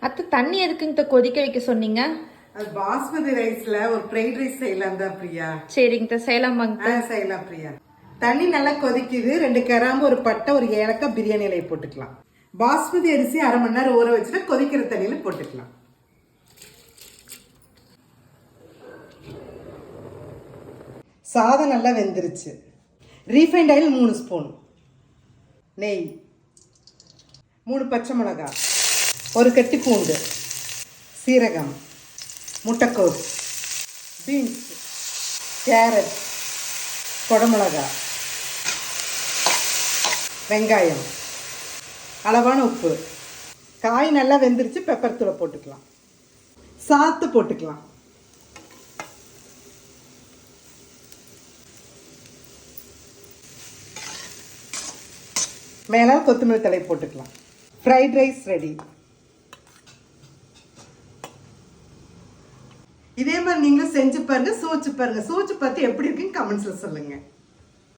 அத்தை தண்ணி எதுக்குங்க கொதிக்க வைக்க சொன்னீங்க? அது பாஸ்மதி ரைஸ்ல ஒரு ஃப்ரைட் ரைஸ் செய்யலாம் தான் பிரியா. சரிங்க செய்யலாம் செய்யலாம் பிரியா. தண்ணி நல்லா கொதிக்குது. 2 கிராம்பு, ஒரு பட்டை, ஒரு ஏலக்காய், பிரியாணி இலையை போட்டுக்கலாம். பாஸ்மதி அரிசி 1/2 மணி நேரம் ஊற வச்சுட்டு கொதிக்கிற தண்ணியில போட்டுக்கலாம். சாதம் நல்லா வெந்துருச்சு. ரீஃபைண்ட் ஆயில் 3 ஸ்பூன், நெய், 3 பச்சை மிளகாய், ஒரு கட்டி பூண்டு, சீரகம், முட்டைக்கோஸ், பீன்ஸ், கேரட், குடமிளகாய், வெங்காயம், அளவான உப்பு. காய் நல்லா வெந்துருச்சு. பெப்பர் தூளை போட்டுக்கலாம். சாத்து போட்டுக்கலாம். மேலே கொத்தமல்லி தழை போட்டுக்கலாம். Fried rice ready. இதே மாதிரி நீங்களும் செஞ்சு பாருங்க, சுவைச்சு பாருங்க. சுவைச்சு பார்த்து எப்படி இருக்குன்னு கமெண்ட்ஸ்ல சொல்லுங்க.